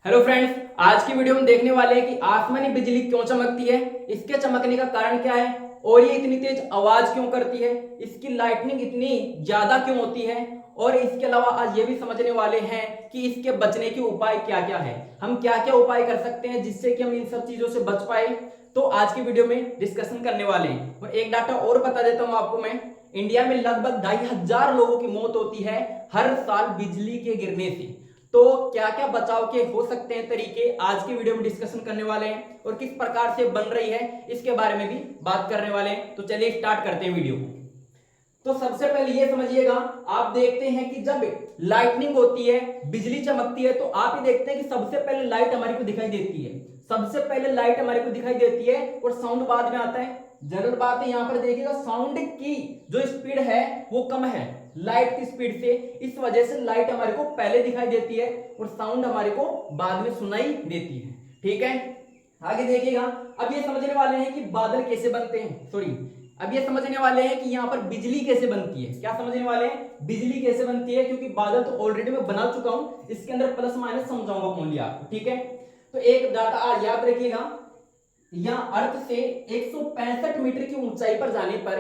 Hello friends, आज की video में देखने वाले हैं कि आसमानी बिजली क्यों चमकती है, इसके चमकने का कारण क्या है और ये इतनी तेज आवाज क्यों करती है, इसकी लाइटनिंग इतनी ज्यादा क्यों होती है और इसके अलावा आज ये भी समझने वाले हैं कि इसके बचने के उपाय क्या क्या है, हम क्या क्या उपाय कर सकते हैं जिससे कि हम इन सब चीजों से बच पाए। तो आज की वीडियो में डिस्कशन करने वाले हैं। और एक डाटा और बता देता हूं आपको मैं, इंडिया में लगभग 2500 लोगों की मौत होती है हर साल बिजली के गिरने से। तो क्या क्या बचाव के हो सकते हैं तरीके आज की वीडियो में डिस्कशन करने वाले हैं और किस प्रकार से बन रही है इसके बारे में भी बात करने वाले हैं। तो चलिए स्टार्ट करते हैं वीडियो को। तो सबसे पहले ये समझिएगा, आप देखते हैं कि जब लाइटनिंग होती है, बिजली चमकती है, तो आप ये देखते हैं कि सबसे पहले लाइट हमारे को दिखाई देती है, सबसे पहले लाइट हमारे को दिखाई देती है और साउंड बाद में आता है। जनरल बात है, यहां पर देखिएगा साउंड की जो स्पीड है वो कम है लाइट की स्पीड से, इस वजह से लाइट हमारे को पहले दिखाई देती है और साउंड हमारे को बाद में सुनाई देती है। ठीक है, आगे देखिएगा। अब ये समझने वाले हैं कि बादल कैसे बनते हैं, अब ये समझने वाले हैं कि यहाँ पर बिजली कैसे बनती है। क्या समझने वाले हैं? बिजली कैसे बनती है, क्योंकि बादल तो ऑलरेडी मैं बना चुका हूं, इसके अंदर प्लस माइनस समझाऊंगा ओनली आपको। ठीक है, तो एक डाटा आज याद रखिएगा, यहाँ अर्थ से 165 मीटर की ऊंचाई पर जाने पर,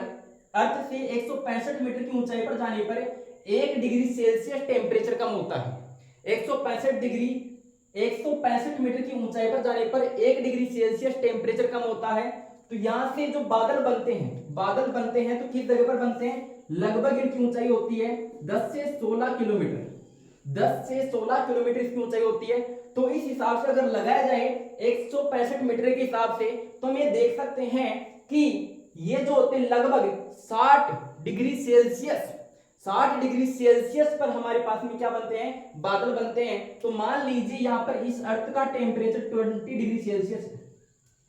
अर्थ से 165 मीटर की ऊंचाई पर जाने पर 1 डिग्री सेल्सियस टेम्परेचर कम होता है। 165 मीटर की ऊंचाई पर जाने पर 1 डिग्री सेल्सियस टेम्परेचर कम होता है। तो यहां से जो बादल बनते हैं तो किस जगह पर बनते हैं? लगभग इनकी ऊंचाई होती है 10 से 16 किलोमीटर, 10 से 16 किलोमीटर इसकी ऊंचाई होती है। तो इस हिसाब से अगर लगाया जाए 165 मीटर के हिसाब से, तो हम ये देख सकते हैं कि ये जो होते हैं लगभग 60 डिग्री सेल्सियस, 60 डिग्री सेल्सियस पर हमारे पास में क्या बनते हैं? बादल बनते हैं। तो मान लीजिए यहां पर इस अर्थ का टेम्परेचर 20 डिग्री सेल्सियस है,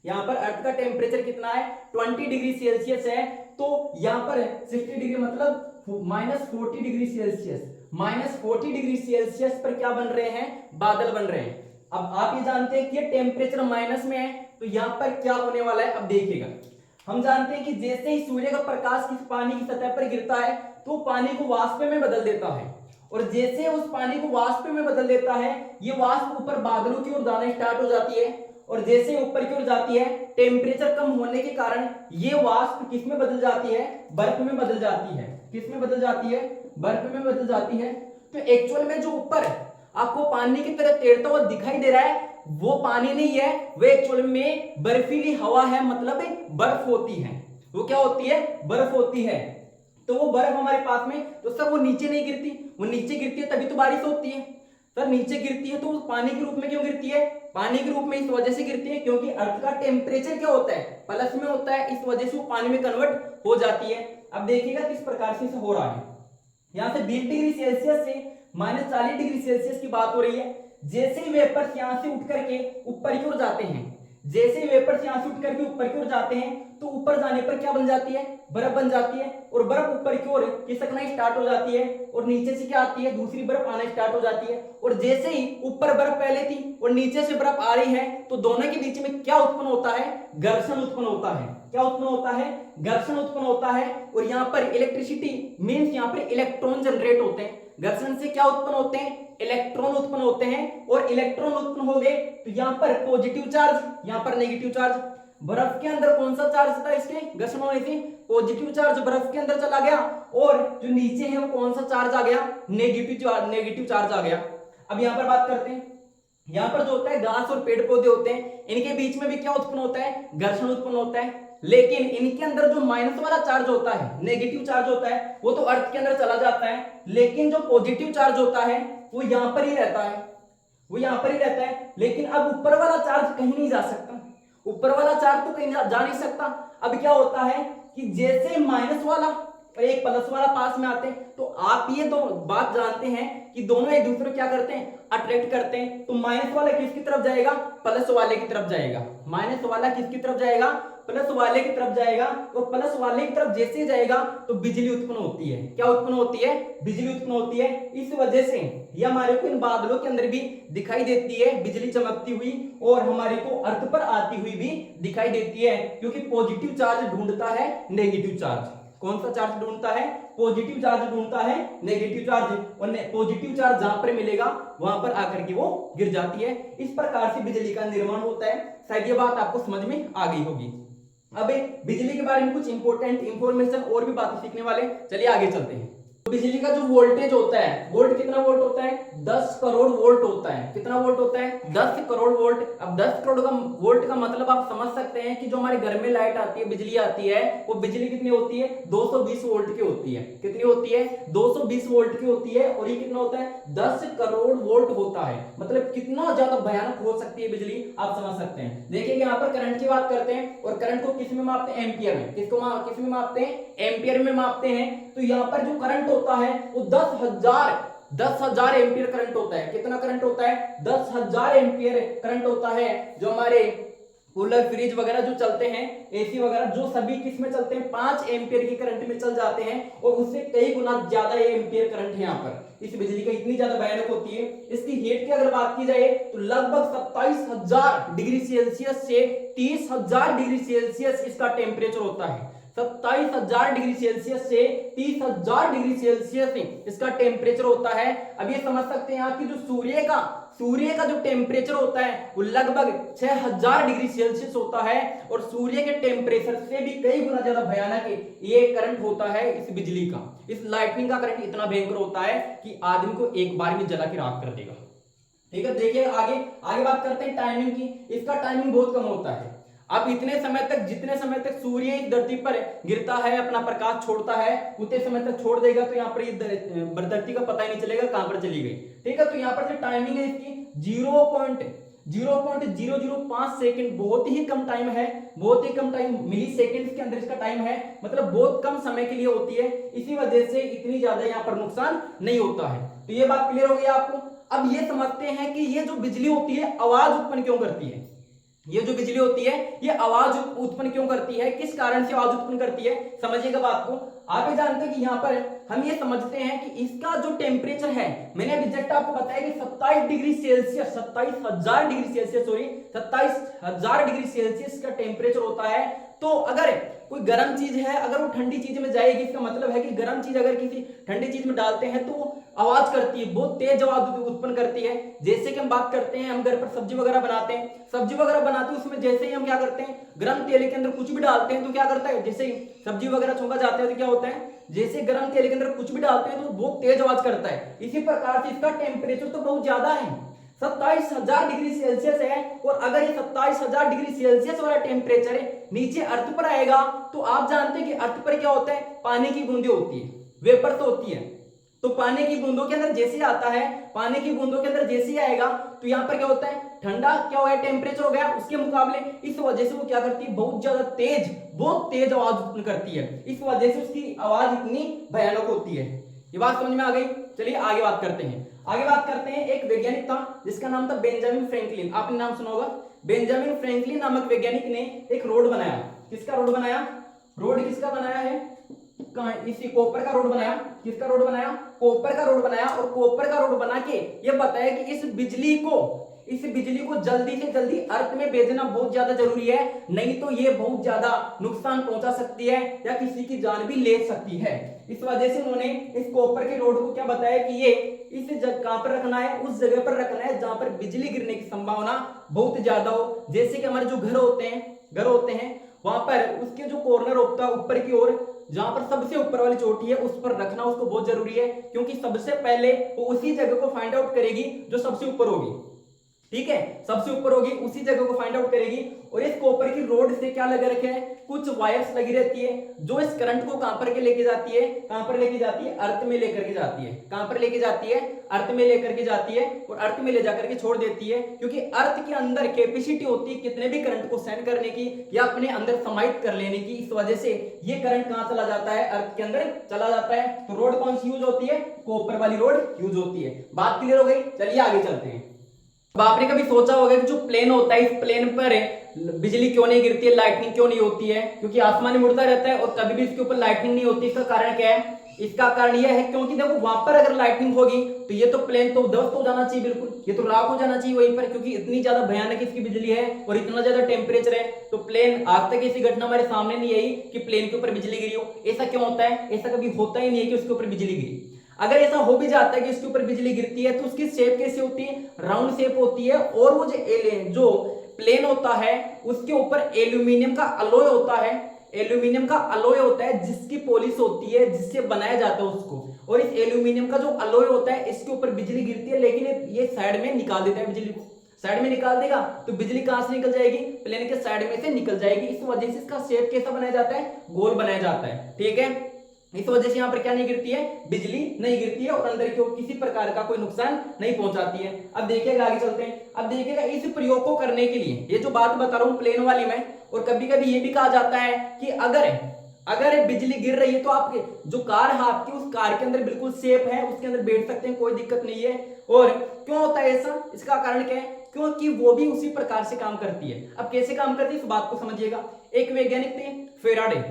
यहां पर अर्थ का टेम्परेचर कितना है? 20 डिग्री सेल्सियस है। तो यहां पर 60 डिग्री मतलब -40 डिग्री सेल्सियस, -40 डिग्री सेल्सियस पर क्या बन रहे हैं? बादल बन रहे हैं। अब आप ये जानते हैं कि टेम्परेचर माइनस में है, तो यहां पर क्या होने वाला है? अब देखिएगा, हम जानते हैं कि जैसे ही सूर्य का प्रकाश किस पानी की सतह पर गिरता है तो पानी को वाष्प में बदल देता है, और जैसे उस पानी को वाष्प में बदल देता है, ये वाष्प ऊपर बादलों की ओर जाना स्टार्ट हो जाती है, और जैसे ऊपर की ओर जाती है टेम्परेचर कम होने के कारण ये वाष्प किस में बदल जाती है? बर्फ में बदल जाती है। किस में बदल जाती है? बर्फ में बदल जाती है। तो एक्चुअल में जो ऊपर आपको पानी की तरह तैरता हुआ दिखाई दे रहा है वो पानी नहीं है, वो एक्चुअल में बर्फीली हवा है, मतलब बर्फ होती है। वो क्या होती है? बर्फ होती है। तो वो बर्फ हमारे पास में, तो सर वो नीचे नहीं गिरती, वो नीचे गिरती है तभी तो बारिश होती है। सर नीचे गिरती है तो वो पानी के रूप में क्यों गिरती है? पानी के रूप में इस वजह से गिरती है क्योंकि अर्थ का टेम्परेचर क्या होता है? प्लस में होता है, इस वजह से वो पानी में कन्वर्ट हो जाती है। अब देखिएगा किस प्रकार से हो रहा है। यहां से 20 डिग्री सेल्सियस से -40 डिग्री सेल्सियस की बात हो रही है। जैसे ही वेपर्स यहां से उठ करके ऊपर की ओर जाते हैं, जैसे ही वेपर्स यहां से उठ करके ऊपर की ओर जाते हैं, तो ऊपर जाने पर क्या बन जाती है? बर्फ बन जाती है, और बर्फ ऊपर की ओर खिसकना स्टार्ट हो जाती है, और नीचे से क्या आती है? दूसरी बर्फ आना स्टार्ट हो जाती है। और जैसे ही ऊपर बर्फ पहले थी और नीचे से बर्फ आ रही है, तो दोनों के बीच में क्या उत्पन्न होता है? घर्षण उत्पन्न होता है। क्या उत्पन्न होता है? घर्षण उत्पन्न होता है। और यहाँ पर इलेक्ट्रिसिटी मीन्स यहाँ पर इलेक्ट्रॉन जनरेट होते हैं। घर्षण से क्या उत्पन्न होते हैं? इलेक्ट्रॉन उत्पन्न होते हैं, और इलेक्ट्रॉन उत्पन्न हो गए तो यहाँ पर पॉजिटिव चार्ज, यहाँ पर नेगेटिव चार्ज। बर्फ के अंदर कौन सा चार्ज था? इसके घर्षण होने से पॉजिटिव चार्ज बर्फ के अंदर चला गया, और जो नीचे है वो कौन सा चार्ज आ गया? नेगेटिव चार्ज आ गया। अब यहाँ पर बात करते हैं, यहाँ पर जो होता है घास और पेड़ पौधे होते हैं, इनके बीच में भी क्या उत्पन्न होता है? घर्षण उत्पन्न होता है। लेकिन इनके अंदर जो माइनस वाला चार्ज होता है, नेगेटिव चार्ज होता है, वो तो अर्थ के अंदर चला जाता है। लेकिन जो पॉजिटिव चार्ज होता है वो यहां पर ही रहता है, वो यहां पर ही रहता है। लेकिन अब ऊपर वाला चार्ज कहीं नहीं जा सकता, ऊपर वाला चार्ज तो कहीं जा नहीं सकता। अब क्या होता है कि जैसे माइनस वाला और एक प्लस वाला पास में आते हैं, तो आप ये दो बात जानते हैं कि दोनों एक दूसरे को क्या करते हैं? अट्रैक्ट करते हैं। तो माइनस वाला किसकी तरफ जाएगा? प्लस वाले की तरफ जाएगा। माइनस वाला किसकी तरफ जाएगा? प्लस वाले की तरफ जाएगा। और प्लस वाले की तरफ जैसे जाएगा तो बिजली उत्पन्न होती है। क्या उत्पन्न होती है? बिजली उत्पन्न होती है। इस वजह से ये हमारे को इन बादलों के अंदर भी दिखाई देती है बिजली चमकती हुई, और हमारे को अर्थ पर आती हुई भी दिखाई देती है, क्योंकि पॉजिटिव चार्ज ढूंढता है नेगेटिव चार्ज। कौन सा चार्ज ढूंढता है? पॉजिटिव चार्ज ढूंढता है, नेगेटिव चार्ज। और पॉजिटिव चार्ज जहां पर मिलेगा वहां पर आकर के वो गिर जाती है। इस प्रकार से बिजली का निर्माण होता है। शायद ये बात आपको समझ में आ गई होगी। अब बिजली के बारे में कुछ इंपॉर्टेंट इंफॉर्मेशन और भी बातें सीखने वाले, चलिए आगे चलते हैं। बिजली का जो वोल्टेज होता है, वोल्ट कितना वोल्ट होता है? 10 करोड़ वोल्ट होता है। कितना वोल्ट होता है? 10 करोड़ वोल्ट। अब 10 करोड़ का वोल्ट का मतलब आप समझ सकते हैं कि जो हमारे घर में लाइट आती है, बिजली आती है, वो बिजली कितनी होती है? 220 वोल्ट की होती है। कितनी होती है? 220 वोल्ट की होती है। और ये कितना होता है? 10 करोड़ वोल्ट होता है। मतलब कितना ज्यादा भयानक हो सकती है बिजली, आप समझ सकते हैं। देखिए यहाँ पर करंट की बात करते हैं, और करंट को किस में मापते हैं? एम्पियर में। किस में मापते हैं? एम्पियर में मापते हैं। तो यहाँ पर जो करंट होता है वो 10,000 एम्पियर करंट होता है। कितना करंट होता है? 10,000 एम्पियर करंट होता है। जो हमारे कूलर, फ्रिज वगैरह जो चलते हैं, एसी वगैरह, जो सभी किस में चलते हैं? 5 एम्पियर की करंट में चल जाते हैं। और उससे कई गुना ज्यादा ये एम्पियर करंट है। यहाँ पर इस बिजली का इतनी ज्यादा भयानक होती है। इसकी हीट की अगर बात की जाए तो लगभग 27,000 डिग्री सेल्सियस से 30,000 डिग्री सेल्सियस इसका टेम्परेचर होता है। 27,000 डिग्री सेल्सियस से 30,000 डिग्री सेल्सियस इसका टेम्परेचर होता है। अब ये समझ सकते हैं आप कि जो सूर्य का जो टेम्परेचर होता है वो लगभग 6,000 डिग्री सेल्सियस होता है। और सूर्य के टेम्परेचर से भी कई गुना ज्यादा भयानक ये करंट होता है इस बिजली का। इस लाइटनिंग का करंट इतना भयंकर होता है कि आदमी को एक बार में जला के राख कर देगा। ठीक है, देखिए आगे बात करते हैं टाइमिंग की। इसका टाइमिंग बहुत कम होता है। अब जितने समय तक सूर्य इस धरती पर गिरता है, अपना प्रकाश छोड़ता है, उतने समय तक छोड़ देगा। तो यहाँ पर धरती का पता ही नहीं चलेगा कहां पर चली गई। ठीक है, तो यहाँ पर जो टाइमिंग है इसकी 0.0005 सेकंड, बहुत ही कम टाइम है। बहुत ही कम टाइम, मिली सेकेंड के अंदर इसका टाइम है। मतलब बहुत कम समय के लिए होती है। इसी वजह से इतनी ज्यादा यहाँ पर नुकसान नहीं होता है। तो ये बात क्लियर हो गई आपको। अब ये समझते हैं कि ये जो बिजली होती है आवाज उत्पन्न क्यों करती है। ये जो बिजली होती है ये आवाज उत्पन्न क्यों करती है, किस कारण से आवाज उत्पन्न करती है, समझिएगा बात को। आप ये जानते हैं कि यहाँ पर हम ये समझते हैं कि इसका जो टेम्परेचर है, मैंने अभी एग्जैक्ट आपको बताया कि 27,000 डिग्री सेल्सियस 27,000 डिग्री सेल्सियस का टेम्परेचर होता है। तो अगर कोई गर्म चीज है, अगर वो ठंडी चीज में जाएगी, इसका मतलब है कि गर्म चीज अगर किसी ठंडी चीज में डालते हैं तो वो आवाज करती है, बहुत तेज आवाज उत्पन्न करती है। जैसे कि हम बात करते हैं, हम घर पर सब्जी वगैरह बनाते हैं, उसमें जैसे ही हम क्या करते हैं, गर्म तेल के अंदर कुछ भी डालते हैं तो क्या करता है, जैसे ही सब्जी वगैरह छोंका जाता है तो क्या होता है, जैसे गर्म तेल के अंदर कुछ भी डालते हैं तो बहुत तेज आवाज करता है। इसी प्रकार से इसका टेम्परेचर तो बहुत ज्यादा है, 27,000 डिग्री सेल्सियस है। और अगर ये 27,000 डिग्री सेल्सियस वाला टेम्परेचर नीचे अर्थ पर आएगा तो आप जानते हैं कि अर्थ पर क्या होता है, पानी की बूंदें होती है, वेपर तो होती है। तो पानी की बूंदों के अंदर जैसे आता है, पानी की बूंदों के अंदर जैसे ही आएगा तो यहाँ पर क्या होता है, ठंडा क्या हो गया, टेम्परेचर हो गया उसके मुकाबले। इस वजह से वो क्या करती है, बहुत तेज आवाज उत्पन्न करती है। इस वजह से उसकी आवाज इतनी भयानक होती है। ये बात समझ में आ गई। चलिए आगे बात करते हैं। एक वैज्ञानिक था जिसका नाम था बेंजामिन फ्रैंकलिन। आपने नाम सुना होगा। बेंजामिन फ्रैंकलिन नामक वैज्ञानिक ने एक रोड बनाया। किसका रोड बनाया? रोड किसका बनाया है, इसी कॉपर का रोड बनाया। किसका रोड बनाया? कॉपर का रोड बनाया। और कॉपर का रोड बना के ये बताया कि इस बिजली को जल्दी से जल्दी अर्थ में भेजना बहुत ज्यादा जरूरी है, नहीं तो ये बहुत ज्यादा नुकसान पहुंचा सकती है या किसी की जान भी ले सकती है। इस वजह से उन्होंने इस कॉपर के रोड को क्या बताया कि ये इस जगह कहां पर रखना है, उस जगह पर रखना है जहां पर बिजली गिरने की संभावना बहुत ज्यादा हो। जैसे कि हमारे जो घर होते हैं वहां पर उसके जो कॉर्नर होता है ऊपर की ओर, जहां पर सबसे ऊपर वाली चोटी है उस पर रखना उसको बहुत जरूरी है, क्योंकि सबसे पहले वो उसी जगह को फाइंड आउट करेगी जो सबसे ऊपर होगी। ठीक है, सबसे ऊपर होगी, उसी जगह को फाइंड आउट करेगी। और इस कॉपर की रोड से क्या लगा रखे हैं, कुछ वायर्स लगी रहती है जो इस करंट को कहां पर लेके जाती है, अर्थ में लेकर के जाती है। कहां पर लेके जाती है? अर्थ में लेकर के जाती है। और अर्थ में ले जाकर के छोड़ देती है, क्योंकि अर्थ के अंदर कैपेसिटी होती है कितने भी करंट को सहन करने की या अपने अंदर समाहित कर लेने की। इस वजह से ये करंट कहां चला जाता है, अर्थ के अंदर चला जाता है। तो रोड कौन सी यूज होती है? कॉपर वाली रोड यूज होती है। बात क्लियर हो गई। चलिए आगे चलते हैं। अब आपने कभी सोचा होगा कि जो प्लेन होता है, इस प्लेन पर बिजली क्यों नहीं गिरती है, लाइटनिंग क्यों नहीं होती है? क्योंकि आसमान में उड़ता रहता है और कभी भी इसके ऊपर लाइटनिंग नहीं होती। इसका कारण क्या है? इसका कारण यह है क्योंकि देखो वहां पर अगर लाइटनिंग होगी तो ये तो प्लेन तो ध्वस्त हो जाना चाहिए, बिल्कुल ये तो राख हो जाना चाहिए वहीं पर, क्योंकि इतनी ज्यादा भयानक इसकी बिजली है और इतना ज्यादा टेम्परेचर है। तो प्लेन, आज तक ऐसी घटना हमारे सामने नहीं आई कि प्लेन के ऊपर बिजली गिरी हो। ऐसा क्यों होता है? ऐसा कभी होता ही नहीं है कि उसके ऊपर बिजली गिरी। अगर ऐसा हो भी जाता है कि इसके ऊपर बिजली गिरती है तो उसकी शेप कैसी होती है? राउंड शेप होती है। और वो जो प्लेन होता है उसके ऊपर एल्यूमिनियम का अलॉय होता है, एल्यूमिनियम का अलॉय होता है जिसकी पॉलिश होती है, जिससे बनाया जाता है उसको। और इस एल्यूमिनियम का जो अलॉय होता है इसके ऊपर बिजली गिरती है, लेकिन ये साइड में निकाल देता है बिजली को। साइड में निकाल देगा तो बिजली कहां से निकल जाएगी? प्लेन के साइड में से निकल जाएगी। इस वजह से इसका शेप कैसा बनाया जाता है? गोल बनाया जाता है। ठीक है, इस वजह से यहां पर क्या नहीं गिरती है? बिजली नहीं गिरती है और अंदर की ओर किसी प्रकार का कोई नुकसान नहीं पहुंचाती है। अब देखिएगा, आगे चलते हैं। अब देखिएगा, इस प्रयोग को करने के लिए, ये जो बात बता रहा हूं प्लेन वाली में, और कभी कभी ये भी कहा जाता है कि अगर बिजली गिर रही है तो आपके जो कार है आपकी, उस कार के अंदर बिल्कुल सेफ है, उसके अंदर बैठ सकते हैं, कोई दिक्कत नहीं है। और क्यों होता है ऐसा? इसका कारण क्या है? क्योंकि वो भी उसी प्रकार से काम करती है। अब कैसे काम करती है इस बात को समझिएगा। एक वैज्ञानिक थे फेराडे,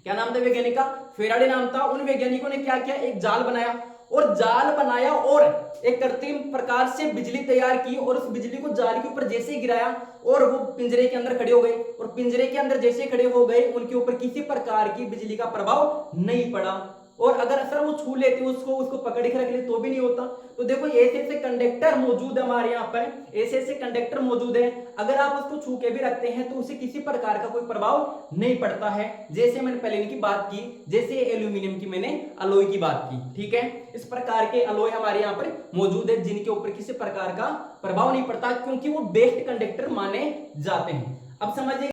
क्या नाम था वैज्ञानिक का? फेराडे नाम था। उन वैज्ञानिकों ने क्या किया? एक जाल बनाया और एक कृत्रिम प्रकार से बिजली तैयार की, और उस बिजली को जाल के ऊपर जैसे ही गिराया और वो पिंजरे के अंदर खड़े हो गए, और पिंजरे के अंदर जैसे खड़े हो गए उनके ऊपर किसी प्रकार की बिजली का प्रभाव नहीं पड़ा। और अगर असर वो छू लेते उसको पकड़ के रख ले तो भी नहीं होता। तो देखो ऐसे ऐसे कंडक्टर मौजूद है हमारे यहाँ पर, ऐसे ऐसे कंडक्टर मौजूद है, अगर आप उसको छू के भी रखते हैं तो उसे किसी प्रकार का कोई प्रभाव नहीं पड़ता है। जैसे मैंने पहले इनकी बात की, जैसे एल्यूमिनियम की मैंने अलॉय की बात की। ठीक है, इस प्रकार के अलॉय हमारे यहाँ पर मौजूद है जिनके ऊपर किसी प्रकार का प्रभाव नहीं पड़ता, क्योंकि वो बेस्ट कंडक्टर माने जाते हैं। अब समझिए